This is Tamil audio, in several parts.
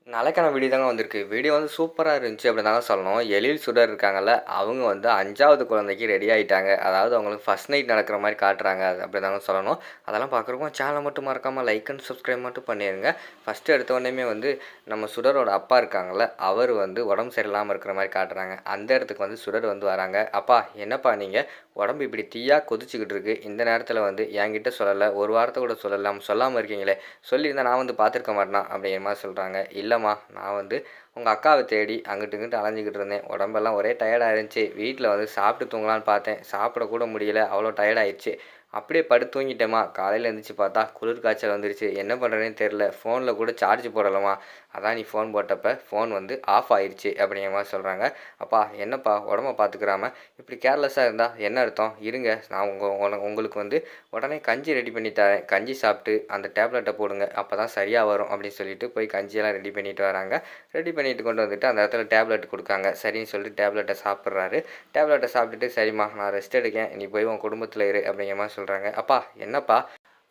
நாளைக்கான வீடியோ தாங்க வந்திருக்கு. வீடியோ வந்து சூப்பரா இருந்துச்சு அப்படின்னு தாங்க சொல்லணும். எழில் சுடர் இருக்காங்கல்ல, அவங்க வந்து 5வது குழந்தைக்கு ரெடி ஆயிட்டாங்க. அதாவது அவங்களுக்கு ஃபர்ஸ்ட் நைட் நடக்கிற மாரி காட்டுறாங்க. அது அப்படி தாங்க சொல்லணும். அதெல்லாம் பார்க்குறப்போ சேனலை மட்டும் மறக்காம லைக் அண்ட் சப்ஸ்கிரைப் மட்டும் பண்ணிருங்க. ஃபர்ஸ்ட்டு எடுத்த உடனேயுமே வந்து நம்ம சுடரோட அப்பா இருக்காங்கல்ல, அவர் வந்து உடம்பு சரியில்லாம இருக்கிற மாரி காட்டுறாங்க. அந்த இடத்துக்கு வந்து சுடர் வந்து வராங்க. "அப்பா என்னப்பா நீங்க? உடம்பு இப்படி தீயா கொதிச்சுக்கிட்டு இருக்கு. இந்த நேரத்தில வந்து என்கிட்ட சொல்லல. ஒரு வார்த்தை கூட சொல்லாம இருக்கீங்களே! சொல்லியிருந்தா நான் வந்து பார்த்துருக்க மாட்டேனா?" அப்படிங்கிற மாரி சொல்றாங்க. "இல்லம்மா, நான் வந்து உங்க அக்காவ தேடி அங்கிட்டு, இங்கிட்டு அலைஞ்சுக்கிட்டு இருந்தேன். உடம்பெல்லாம் ஒரே டயர்டா இருந்துச்சு. வீட்ல வந்து சாப்பிட்டு தூங்கலான்னு பார்த்தேன். சாப்பிட கூட முடியல. அவ்வளோ டயர்ட் ஆயிருச்சு. அப்படியே படுத்து தூங்கிட்டேன்ம்மா. காலையில எந்திரிச்சு பார்த்தா குளிர் காய்ச்சல் வந்துருச்சு. என்ன பண்ணுறதுன்னே தெரியல. ஃபோன்ல கூட சார்ஜ் போடலம்மா. அதான் நீ ஃபோன் போட்டப்ப ஃபோன் வந்து ஆஃப் ஆயிருச்சு." அப்படிங்கிற மாரி சொல்றாங்க. "அப்பா என்னப்பா உடம்ப பார்த்துக்கிறாம இப்படி கேர்லெஸ்ஸா இருந்தா என்ன அர்த்தம்? இருங்க, நான் உங்களுக்கு வந்து உடனே கஞ்சி ரெடி பண்ணி தரேன். கஞ்சி சாப்பிட்டு அந்த டேப்லெட்ட போடுங்க. அப்பதான் சரியா வரும்." அப்படின்னு சொல்லிட்டு போய் கஞ்சியெல்லாம் ரெடி பண்ணிட்டு வராங்க. ரெடி பண்ணிட்டு கொண்டு வந்துட்டு அந்த இடத்துல டேப்லெட் குடுக்காங்க. சரின்னு சொல்லிட்டு டேப்லெட்ட சாப்பிட்றாரு. டேப்லெட்ட சாப்பிட்டுட்டு, "சரிம்மா நான் ரெஸ்ட் எடுக்கேன். நீ போய் உன் குடும்பத்தில இரு." அப்படிங்கிற மாரி சொல்றாங்க. "அப்பா என்னப்பா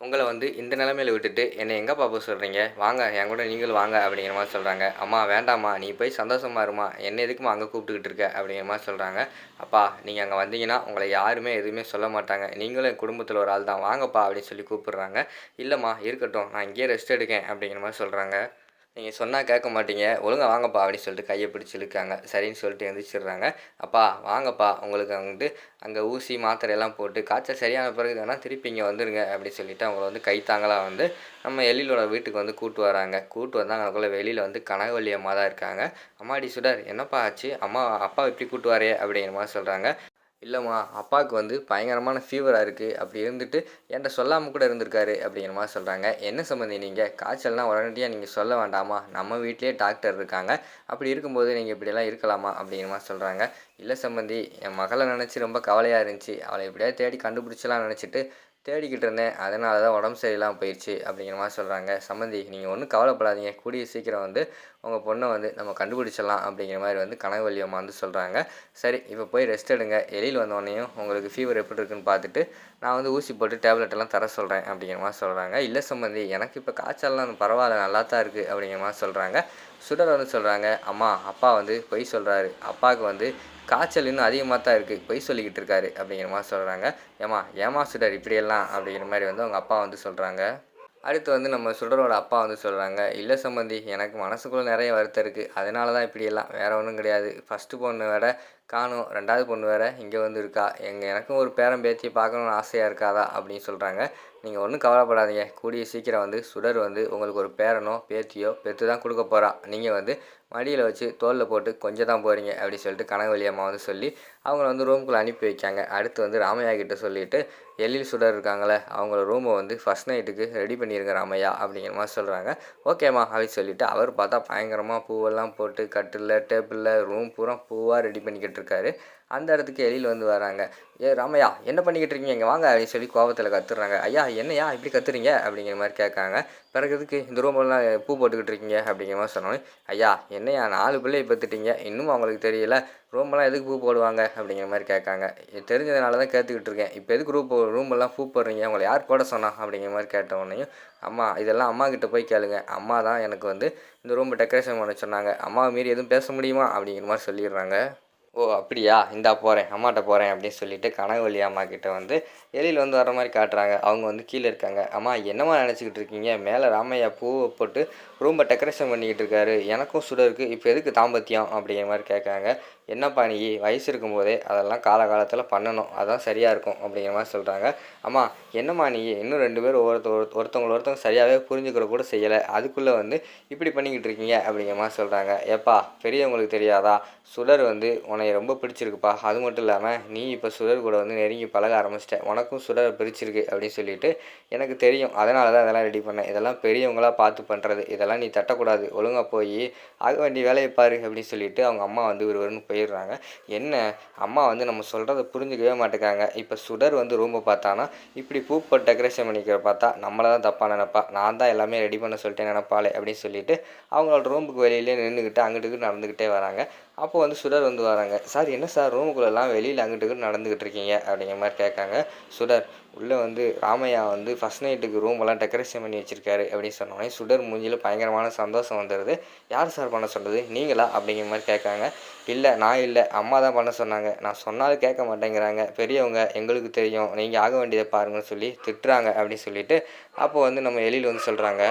உங்கள வந்து இந்த நிலைமையில விட்டுட்டு என்னை எங்கப்பா போ சொல்றீங்க? வாங்க என்கூட நீங்களும் வாங்க." அப்படிங்கிற மாரி சொல்றாங்க. "அம்மா வேண்டாம்மா. நீ போய் சந்தோஷமா இரும்மா. என்ன எதுக்கும்மா அங்க கூப்பிட்டுக்கிட்டு இருக்க?" அப்படிங்கிற மாரி சொல்றாங்க. "அப்பா நீங்க அங்க வந்தீங்கன்னா உங்கள யாருமே எதுவுமே சொல்ல மாட்டாங்க. நீங்களும் என் குடும்பத்தில ஒரு ஆள் தான். வாங்கப்பா." அப்படின்னு சொல்லி கூப்பிடுறாங்க. "இல்லம்மா இருக்கட்டும். நான் இங்கேயே ரெஸ்ட் எடுக்கேன்." அப்படிங்கிற மாரி சொல்றாங்க. "நீங்க சொன்னா கேட்க மாட்டீங்க. ஒழுங்கா வாங்கப்பா." அப்படின்னு சொல்லிட்டு கைய பிடிச்சு இழுக்காங்க. சரின்னு சொல்லிட்டு எந்திரிச்சிடுறாங்க. "அப்பா வாங்கப்பா. உங்களுக்கு வந்து அங்க ஊசி, மாத்திரை எல்லாம் போட்டு காய்ச்சல் சரியான பிறகு வேணா திருப்பி இங்க வந்துருங்க." அப்படின்னு சொல்லிட்டு அவங்கள வந்து கைத்தாங்கலா வந்து நம்ம எழிலோட வீட்டுக்கு வந்து கூட்டு வராங்க. கூட்டு வந்தா அங்கனக்குள்ள வெளியில வந்து கனகவள்ளி அம்மா தான் இருக்காங்க. "அம்மாடி சுடர் என்னப்பா ஆச்சு? அப்பாவ இப்படி கூட்டு வர்றே?" அப்படிங்கிற மாரி சொல்றாங்க. "இல்லம்மா, அப்பாவுக்கு வந்து பயங்கரமான ஃபீவரா இருக்கு. அப்படி இருந்துட்டு என்ட்ட சொல்லாம கூட இருந்திருக்காரு." அப்படிங்கிற மாரி சொல்றாங்க. "என்ன சம்மந்தி நீங்க? காய்ச்சல்னா உடனடியா நீங்க சொல்ல வேண்டாமா? நம்ம வீட்லயே டாக்டர் இருக்காங்க. அப்படி இருக்கும்போது நீங்க இப்படியெல்லாம் இருக்கலாமா?" அப்படிங்கிற மாரி சொல்றாங்க. "இல்ல சம்மந்தி, என் மகள நெனச்சு ரொம்ப கவலையா இருந்துச்சு. அவள எப்படியாவது தேடி கண்டுபிடிச்சிடலாம்னு நெனச்சுட்டு தேடிக்கிட்டு இருந்தேன். அதனால தான் உடம்பு சரியில்லாம போயிருச்சு." அப்படிங்கிற மாரி சொல்றாங்க. "சம்மந்தி நீங்க ஒண்ணும் கவலைப்படாதீங்க. கூடிய சீக்கிரம் வந்து உங்க பொண்ண வந்து நம்ம கண்டுபிடிச்சிடலாம்." அப்படிங்கிற மாரி வந்து கனகவள்ளி அம்மா வந்து சொல்றாங்க. "சரி இப்ப போய் ரெஸ்ட் எடுங்க. எழில் வந்தோனேயும் உங்களுக்கு ஃபீவர் எப்படி இருக்குன்னு பார்த்துட்டு, நான் வந்து ஊசி போட்டு டேப்லெட் எல்லாம் தர சொல்றேன்." அப்படிங்கிற மாரி சொல்றாங்க. "இல்ல சம்மந்தி, எனக்கு இப்ப காய்ச்சல்லாம் பரவால்ல. நல்லா தான் இருக்கு." அப்படிங்கிற மாரி சொல்றாங்க. சுடர் வந்து சொல்றாங்க, "அம்மா, அப்பா வந்து பொய் சொல்றாரு. அப்பாவுக்கு வந்து காய்ச்சல் இன்னும் அதிகமா தான் இருக்கு. பொய் சொல்லிக்கிட்டு இருக்காரு." அப்படிங்கிற மாரி சொல்றாங்க. "ஏம்மா ஏம்மா சுடர் இப்படியெல்லாம்?" அப்படிங்கிற மாரி வந்து அவங்க அப்பா வந்து சொல்றாங்க. அடுத்து வந்து நம்ம சுடரோட அப்பா வந்து சொல்றாங்க, "இல்ல சம்மந்தி, எனக்கு மனசுக்குள்ள நெறைய வருத்தம் இருக்கு. அதனால தான் இப்படியெல்லாம். வேற ஒண்ணும் கிடையாது. ஃபர்ஸ்ட்டு பொண்ணு வேற காணோம். 2வது பொண்ணு வேற இங்க வந்து இருக்கா. எனக்கும் ஒரு பேரன் பேத்திய பார்க்கணும்னு ஆசையா இருக்காதா?" அப்படின்னு சொல்றாங்க. "நீங்க ஒண்ணும் கவலைப்படாதீங்க. கூடிய சீக்கிரம் வந்து சுடர் வந்து உங்களுக்கு ஒரு பேரனோ, பேத்தியோ பெத்து தான் குடுக்க போறா. நீங்க வந்து மடியில வச்சு தோள்ல போட்டு கொஞ்ச தான் போறீங்க." அப்படி சொல்லிட்டு கனகவள்ளி அம்மா வந்து சொல்லி, அவங்கள வந்து ரூமுக்குள்ள அனுப்பி வைக்காங்க. அடுத்து வந்து ராமையா கிட்ட சொல்லிட்டு, எழில் சுடர் இருக்காங்கல்ல, அவங்கள ரூம வந்து ஃபர்ஸ்ட் நைட்டுக்கு ரெடி பண்ணிருங்க ராமையா அப்படிங்கிற மாரி சொல்றாங்க. "ஓகேம்மா." அப்படின்னு சொல்லிட்டு அவர் பார்த்தா பயங்கரமா பூவெல்லாம் போட்டு கட்டில்ல, டேபிள்ல ரூம் பூரா பூவா ரெடி பண்ணிக்கிட்டு இருக்காரு. அந்த இடத்துக்கு எழில் வந்து வராங்க. ராமையா என்ன பண்ணிக்கிட்டு இருக்கீங்க? இங்க வாங்க." அப்படின்னு சொல்லி கோவத்துல கத்துறாங்க. "ஐயா என்னய்யா இப்படி கத்துறீங்க?" அப்படிங்கிற மாரி கேட்காங்க. "பிறகு எதுக்கு இந்த ரூமெல்லாம் பூ போட்டுக்கிட்டு இருக்கீங்க?" அப்படிங்கிற மாரி சொன்னோனே, "ஐயா என்னய்யா 4 பிள்ளைய பெத்துட்டீங்க. இன்னும் அவங்களுக்கு தெரியல? ரூமெல்லாம் எதுக்கு பூ போடுவாங்க?" அப்படிங்கிற மாரி கேட்காங்க. தெரிஞ்சதுனால தான் கேட்டுக்கிட்டு இருக்கேன். இப்ப எதுக்கு ரூமெல்லாம் பூ போடுறீங்க? உங்கள யார் போட சொன்னா?" அப்படிங்கிற மாரி கேட்ட உடனேயும், "அம்மா இதெல்லாம் அம்மாகிட்ட போய் கேளுங்க. அம்மா தான் எனக்கு வந்து இந்த ரூம டெக்கரேஷன் பண்ண சொன்னாங்க. அம்மாவ மீறி எதுவும் பேச முடியுமா?" அப்படிங்கிற மாரி சொல்லிடுறாங்க. "ஓ அப்படியா? இந்தா போறேன். அம்மாட்ட போறேன்." அப்படின்னு சொல்லிட்டு கனகவள்ளி அம்மாகிட்ட வந்து எழில் வந்து வர்ற மாரி காட்டுறாங்க. அவங்க வந்து கீழ இருக்காங்க. "அம்மா என்னம்மா நெனச்சுக்கிட்டு இருக்கீங்க? மேல ராமையா பூவ போட்டு ரூம்ப டெக்கரேஷன் பண்ணிக்கிட்டு இருக்காரு. எனக்கும் சுடருக்கு இப்ப எதுக்கு தாம்பத்தியம்?" அப்படிங்கிற மாரி கேட்காங்க. "என்னப்பா நீ வயசு இருக்கும்போதே அதெல்லாம் காலகாலத்துல பண்ணணும். அதான் சரியா இருக்கும்." அப்படிங்கிற மாரி சொல்றாங்க. "அம்மா என்னம்மா நீ இன்னும் 2 பேரும் ஒருத்தவங்கள சரியாவே புரிஞ்சுக்கிற கூட செய்யல. அதுக்குள்ள வந்து இப்படி பண்ணிக்கிட்டு இருக்கீங்க." அப்படிங்கிற மாரி சொல்றாங்க. "ஏப்பா பெரியவங்களுக்கு தெரியாதா? சுடர் வந்து உன்னைய ரொம்ப பிடிச்சிருக்குப்பா. அது மட்டும் இல்லாம நீ இப்ப சுடர் கூட வந்து நெருங்கி பழக ஆரம்பிச்சிட்ட. உனக்கும் சுடர பிடிச்சிருக்கு அப்படின்னு சொல்லிட்டு எனக்கு தெரியும். அதனால தான் இதெல்லாம் ரெடி பண்ணேன். இதெல்லாம் பெரியவங்களா பார்த்து பண்றது. இதெல்லாம் நீ தட்டக்கூடாது. ஒழுங்கா போயி ஆக வேண்டிய வேலைய பாரு." அப்படின்னு சொல்லிட்டு அவங்க அம்மா வந்து விறுவிறுன்னு போயிடுறாங்க. என்ன அம்மா வந்து நம்ம சொல்றத புரிஞ்சுக்கவே மாட்டேங்கிறாங்க. இப்ப சுடர் வந்து ரூம பார்த்தான்னா, இப்படி பூ போட்டு டெக்கரேஷன் பண்ணிக்கிறத பார்த்தா நம்மள தான் தப்பா நெனைப்பா. நான் தான் எல்லாமே ரெடி பண்ண சொல்லிட்டேன் நெனைப்பாளே அப்படின்னு சொல்லிட்டு அவங்களோட ரூமுக்கு வெளியிலேயே நின்னுகிட்டு அங்கிட்டு இங்கிட்டு நடந்துக்கிட்டே வராங்க. அப்போ வந்து சுடர் வந்து வராங்க. "சார் என்ன சார் ரூமுக்குள்ளலாம் வெளியில அங்கிட்டு இங்கிட்டு நடந்துக்கிட்டு இருக்கீங்க?" அப்படிங்கிற மாரி கேட்காங்க. சுடர் உள்ளே வந்து ராமையா வந்து ஃபஸ்ட் நைட்டுக்கு ரூமெல்லாம் டெக்கரேஷன் பண்ணி வச்சுருக்காரு அப்படின்னு சொன்னோடனே சுடர் மூஞ்சியில் பயங்கரமான சந்தோஷம் வந்துடுது. யார் சார் பண்ண சொன்னது, நீங்களா அப்படிங்கிற மாதிரி கேட்காங்க. இல்லை நான் இல்லை, அம்மா தான் பண்ண சொன்னாங்க, நான் சொன்னாலும் கேட்க மாட்டேங்கிறாங்க, பெரியவங்க எங்களுக்கு தெரியும், நீங்கள் ஆக வேண்டியதை பாருங்கன்னு சொல்லி திட்டுறாங்க அப்படின்னு சொல்லிட்டு அப்போ வந்து நம்ம எழில் வந்து சொல்கிறாங்க.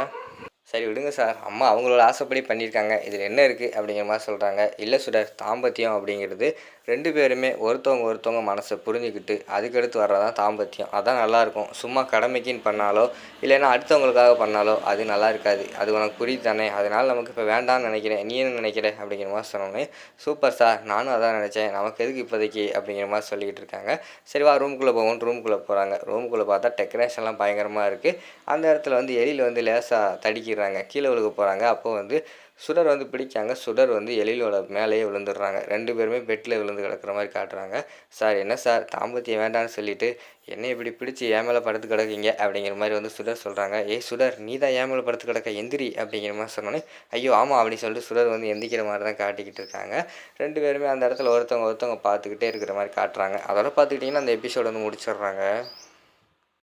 சரி விடுங்க சார், அம்மா அவங்களோட ஆசைப்படி பண்ணியிருக்காங்க, இதில் என்ன இருக்குது அப்படிங்கிற மாதிரி சொல்கிறாங்க. இல்லை சுடர், தாம்பத்தியம் அப்படிங்கிறது 2 பேருமே ஒருத்தவங்க மனசை புரிஞ்சுக்கிட்டு அதுக்கடுத்து வர்றதான் தாம்பத்தியம். அதான் நல்லாயிருக்கும். சும்மா கடமைக்குன்னு பண்ணாலோ இல்லைன்னா அடுத்தவங்களுக்காக பண்ணாலோ அது நல்லா இருக்காது. அது உனக்கு புரியுது தானே, அதனால் நமக்கு இப்போ வேண்டாம்னு நினைக்கிறேன், நீ என்ன நினைக்கிற அப்படிங்கிற மாதிரி சொன்னோன்னே, சூப்பர் சார், நானும் அதான் நினச்சேன், நமக்கு எதுக்கு இப்போதைக்கு அப்படிங்கிற மாதிரி சொல்லிக்கிட்டு இருக்காங்க. சரி வா ரூமுக்குள்ளே போவோம்னு ரூமுக்குள்ளே போகிறாங்க. ரூமுக்குள்ளே பார்த்தா டெக்கரேஷன்லாம் பயங்கரமாக இருக்குது. அந்த இடத்துல வந்து எழில் வந்து லேசாக தடிக்கிறாங்க, கீழே விழுக போகிறாங்க. அப்போ வந்து சுடர் வந்து பிடிக்காங்க. சுடர் வந்து எழிலோட மேலேயே விழுந்துடுறாங்க. 2 பேருமே பெட்டில் விழுந்து கிடக்கிற மாதிரி காட்டுறாங்க. சார் என்ன சார், தாம்பத்தியம் வேண்டான்னு சொல்லிவிட்டு என்னை இப்படி பிடிச்சி ஏன் மேலே படுத்து கிடக்கீங்க அப்படிங்கிற மாதிரி வந்து சுடர் சொல்கிறாங்க. ஏய் சுடர், நீ தான் ஏன் மேலே படுத்து கிடக்க, எந்திரி அப்படிங்கிற மாதிரி சொன்னோன்னே, ஐயோ ஆமாம் அப்படின்னு சொல்லிட்டு சுடர் வந்து எந்திக்கிற மாதிரி தான் காட்டிக்கிட்டு இருக்காங்க. 2 பேருமே அந்த இடத்துல ஒருத்தவங்க பார்த்துக்கிட்டே இருக்கிற மாதிரி காட்டுறாங்க. அதோட பார்த்துக்கிட்டிங்கன்னா அந்த எபிசோடு வந்து முடிச்சிடுறாங்க.